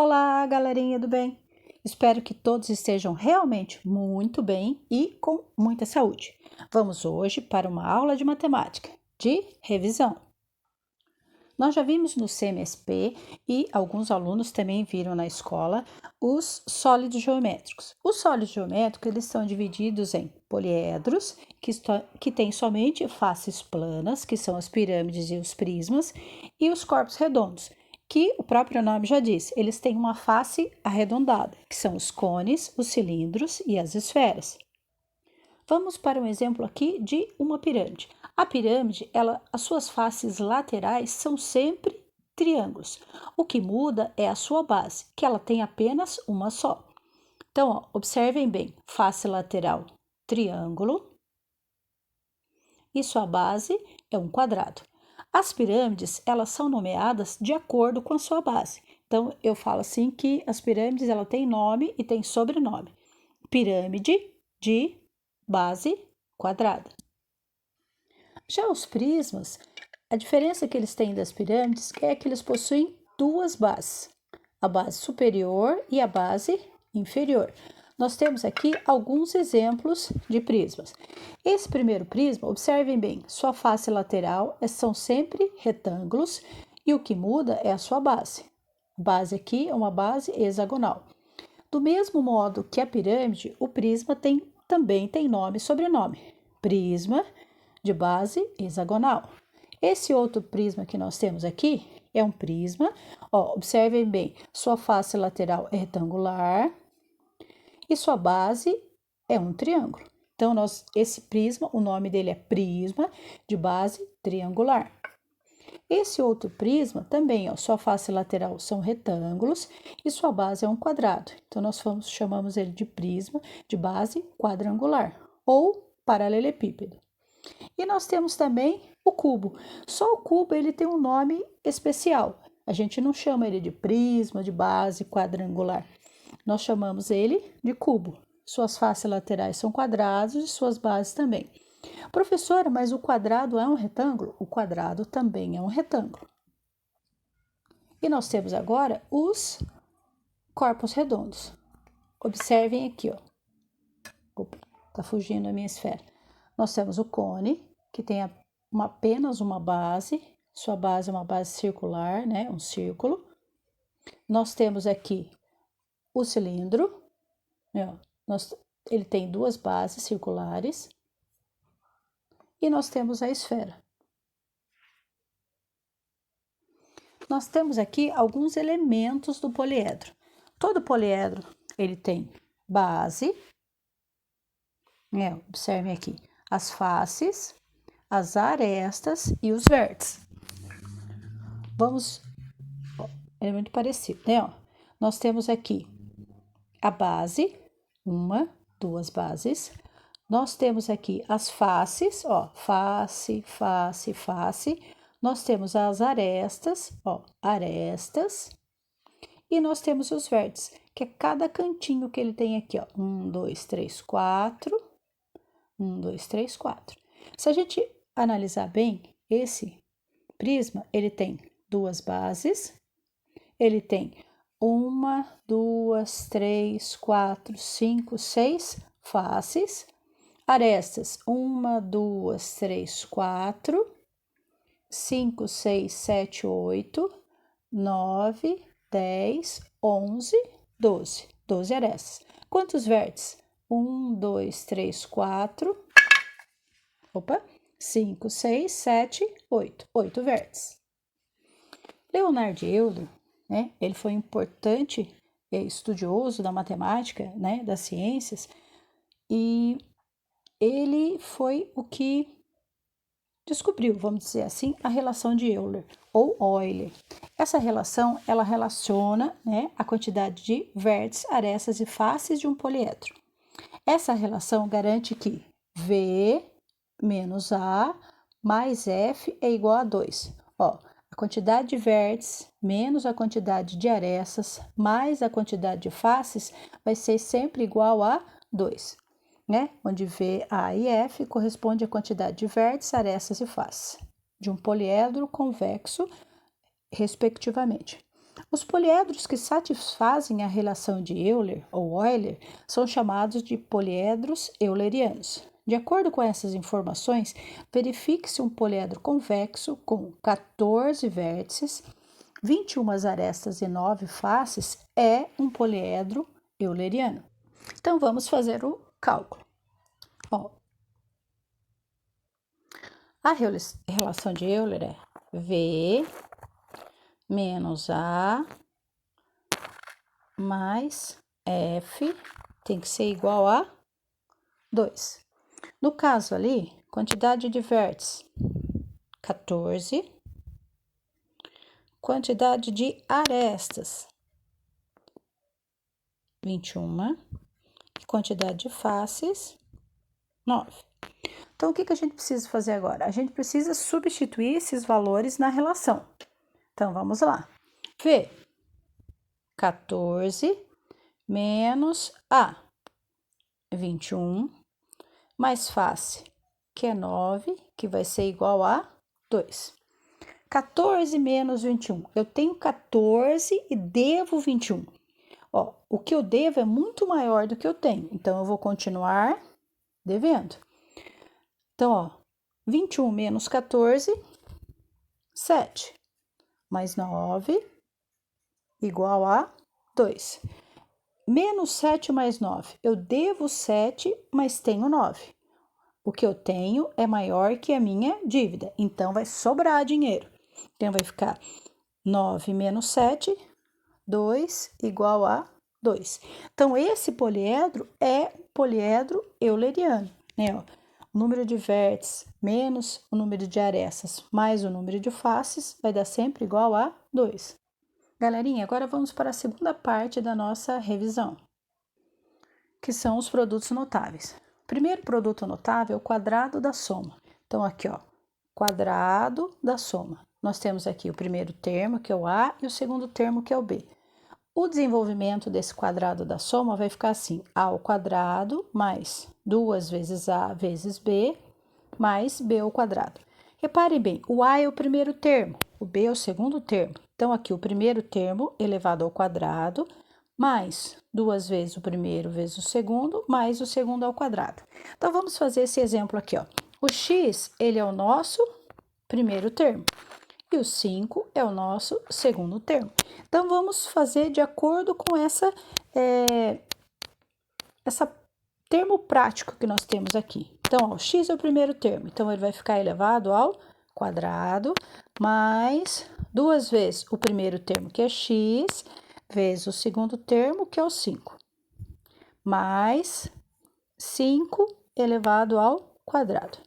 Olá, galerinha do bem! Espero que todos estejam realmente muito bem e com muita saúde. Vamos hoje para uma aula de matemática, de revisão. Nós já vimos no CMSP e alguns alunos também viram na escola os sólidos geométricos. Os sólidos geométricos eles são divididos em poliedros, que têm somente faces planas, que são as pirâmides e os prismas, e os corpos redondos, que o próprio nome já diz, eles têm uma face arredondada, que são os cones, os cilindros e as esferas. Vamos para um exemplo aqui de uma pirâmide. A pirâmide, as suas faces laterais são sempre triângulos. O que muda é a sua base, que ela tem apenas uma só. Então, observem bem, face lateral, triângulo, e sua base é um quadrado. As pirâmides, elas são nomeadas de acordo com a sua base. Então, eu falo assim que as pirâmides, ela tem nome e tem sobrenome. Pirâmide de base quadrada. Já os prismas, a diferença que eles têm das pirâmides é que eles possuem duas bases, a base superior e a base inferior. Nós temos aqui alguns exemplos de prismas. Esse primeiro prisma, observem bem, sua face lateral são sempre retângulos e o que muda é a sua base. A base aqui é uma base hexagonal. Do mesmo modo que a pirâmide, o prisma também tem nome e sobrenome. Prisma de base hexagonal. Esse outro prisma que nós temos aqui é um prisma, observem bem, sua face lateral é retangular e sua base é um triângulo. Então, esse prisma, o nome dele é prisma de base triangular. Esse outro prisma também, sua face lateral são retângulos e sua base é um quadrado. Então, nós chamamos ele de prisma de base quadrangular ou paralelepípedo. E nós temos também o cubo. Só o cubo ele tem um nome especial. A gente não chama ele de prisma de base quadrangular. Nós chamamos ele de cubo. Suas faces laterais são quadrados e suas bases também. Professora, mas o quadrado é um retângulo? O quadrado também é um retângulo. E nós temos agora os corpos redondos. Observem aqui, Opa, tá fugindo a minha esfera. Nós temos o cone, que tem apenas uma base. Sua base é uma base circular, né? Um círculo. Nós temos aqui o cilindro, ele tem duas bases circulares. E nós temos a esfera. Nós temos aqui alguns elementos do poliedro. Todo poliedro, ele tem base, observem aqui, as faces, as arestas e os vértices. É muito parecido, né? Nós temos aqui a base, duas bases. Nós temos aqui as faces, face, face, face. Nós temos as arestas, arestas. E nós temos os vértices, que é cada cantinho que ele tem aqui, 1, 2, 3, 4. 1, 2, 3, 4. Se a gente analisar bem, esse prisma, ele tem duas bases. Ele tem 1, 2, 3, 4, 5, 6 faces. Arestas, 1, 2, 3, 4, 5, 6, 7, 8, 9, 10, 11, 12. 12 arestas. Quantos vértices? 1, 2, 3, 4, 5, 6, 7, 8. 8 vértices. Leonhard Euler, ele foi um importante estudioso da matemática, das ciências, e ele foi o que descobriu, vamos dizer assim, a relação de Euler ou Euler. Essa relação, ela relaciona, a quantidade de vértices, arestas e faces de um poliedro. Essa relação garante que V menos A mais F é igual a 2. A quantidade de vértices menos a quantidade de arestas mais a quantidade de faces vai ser sempre igual a 2. Onde V, A e F corresponde à quantidade de vértices, arestas e faces de um poliedro convexo, respectivamente. Os poliedros que satisfazem a relação de Euler ou Euler são chamados de poliedros eulerianos. De acordo com essas informações, verifique se um poliedro convexo com 14 vértices, 21 arestas e 9 faces é um poliedro euleriano. Então, vamos fazer o cálculo. Ó, a relação de Euler é V menos A mais F tem que ser igual a 2. No caso ali, quantidade de vértices, 14. Quantidade de arestas, 21. E quantidade de faces, 9. Então, o que a gente precisa fazer agora? A gente precisa substituir esses valores na relação. Então, vamos lá. V, 14 menos A, 21, mais face, que é 9, que vai ser igual a 2. 14 menos 21. Eu tenho 14 e devo 21. Ó, o que eu devo é muito maior do que eu tenho. Então, eu vou continuar devendo. Então, ó, 21 menos 14, 7. Mais 9, igual a 2. Menos 7 mais 9. Eu devo 7, mas tenho 9. O que eu tenho é maior que a minha dívida. Então, vai sobrar dinheiro. Então, vai ficar 9 menos 7, 2 igual a 2. Então, esse poliedro é poliedro euleriano, né? Ó, o número de vértices menos o número de arestas mais o número de faces vai dar sempre igual a 2. Galerinha, agora vamos para a segunda parte da nossa revisão, que são os produtos notáveis. O primeiro produto notável é o quadrado da soma. Então, aqui, ó, quadrado da soma. Nós temos aqui o primeiro termo, que é o A, e o segundo termo, que é o B. O desenvolvimento desse quadrado da soma vai ficar assim: A ao quadrado mais 2 vezes A vezes B mais B ao quadrado. Repare bem, o A é o primeiro termo, o B é o segundo termo. Então, aqui o primeiro termo elevado ao quadrado mais 2 vezes o primeiro vezes o segundo mais o segundo ao quadrado. Então, vamos fazer esse exemplo aqui, ó. O x, ele é o nosso primeiro termo. E o 5 é o nosso segundo termo. Então, vamos fazer de acordo com essa termo prático que nós temos aqui. Então, ó, x é o primeiro termo. Então, ele vai ficar elevado ao quadrado mais 2 vezes o primeiro termo, que é x, vezes o segundo termo, que é o 5. Mais 5 elevado ao quadrado.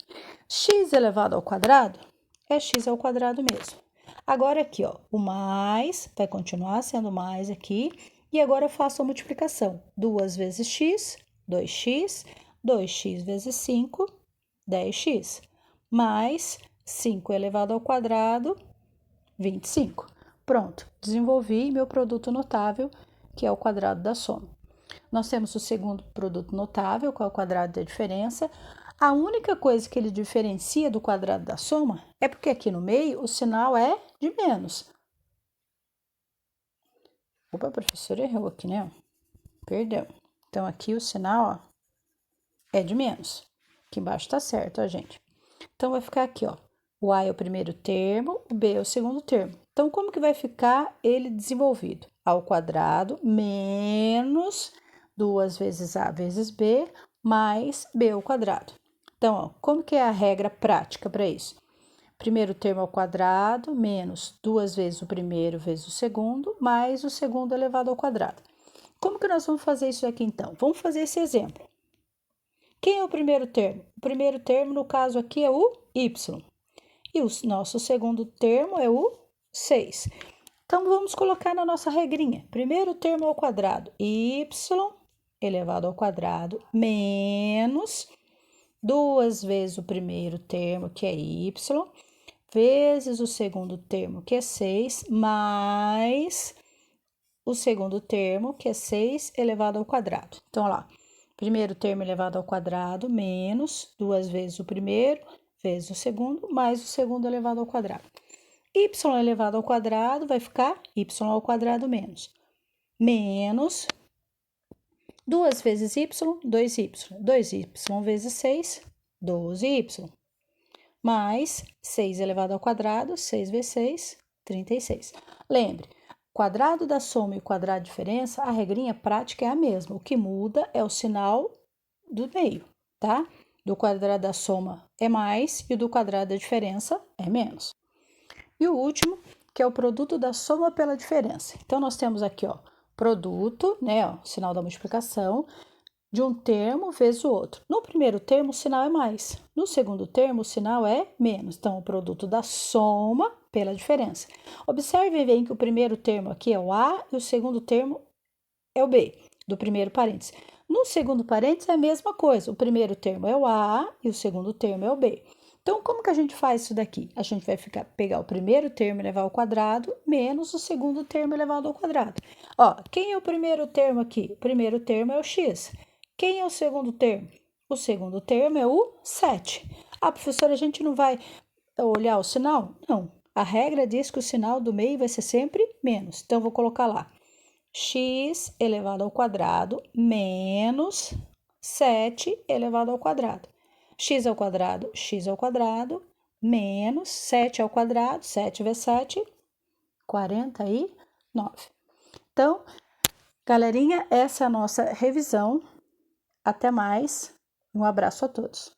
X elevado ao quadrado é x ao quadrado mesmo. Agora aqui, ó, o mais vai continuar sendo mais aqui. E agora eu faço a multiplicação. 2 vezes x, 2x. 2x vezes 5, 10x. Mais 5 elevado ao quadrado, 25. Pronto, desenvolvi meu produto notável, que é o quadrado da soma. Nós temos o segundo produto notável, que é o quadrado da diferença. A única coisa que ele diferencia do quadrado da soma é porque aqui no meio o sinal é de menos. Opa, a professora errou aqui, né? Perdão. Então, aqui o sinal, ó, é de menos. Aqui embaixo tá certo, ó, gente. Então, vai ficar aqui, ó. O A é o primeiro termo, o B é o segundo termo. Então, como que vai ficar ele desenvolvido? A ao quadrado menos 2 vezes A vezes B mais B ao quadrado. Então, ó, como que é a regra prática para isso? Primeiro termo ao quadrado menos 2 vezes o primeiro vezes o segundo mais o segundo elevado ao quadrado. Como que nós vamos fazer isso aqui, então? Vamos fazer esse exemplo. Quem é o primeiro termo? O primeiro termo, no caso aqui, é o y. E o nosso segundo termo é o 6. Então, vamos colocar na nossa regrinha. Primeiro termo ao quadrado, y elevado ao quadrado, menos 2 vezes o primeiro termo, que é y, vezes o segundo termo, que é 6, mais o segundo termo, que é 6 elevado ao quadrado. Então, olha lá, primeiro termo elevado ao quadrado, menos 2 vezes o primeiro, vezes o segundo, mais o segundo elevado ao quadrado. y elevado ao quadrado vai ficar y ao quadrado menos 2 vezes y, 2y. 2y vezes 6, 12y. Mais 6 elevado ao quadrado, 6 vezes 6, 36. Lembre, quadrado da soma e o quadrado de diferença, a regrinha prática é a mesma. O que muda é o sinal do meio, tá? Do quadrado da soma é mais e o do quadrado da diferença é menos. E o último, que é o produto da soma pela diferença. Então, nós temos aqui, ó, produto, né, ó, sinal da multiplicação, de um termo vezes o outro. No primeiro termo, o sinal é mais. No segundo termo, o sinal é menos. Então, o produto da soma pela diferença. Observe bem que o primeiro termo aqui é o A e o segundo termo é o B, do primeiro parênteses. No segundo parênteses é a mesma coisa. O primeiro termo é o A e o segundo termo é o B. Então, como que a gente faz isso daqui? A gente vai pegar o primeiro termo elevado ao quadrado menos o segundo termo elevado ao quadrado. Ó, quem é o primeiro termo aqui? O primeiro termo é o x. Quem é o segundo termo? O segundo termo é o 7. Ah, professora, a gente não vai olhar o sinal? Não. A regra diz que o sinal do meio vai ser sempre menos. Então, vou colocar lá x elevado ao quadrado menos 7 elevado ao quadrado. X ao quadrado, menos 7 ao quadrado, 7 vezes 7, 49. Então, galerinha, essa é a nossa revisão. Até mais. Um abraço a todos.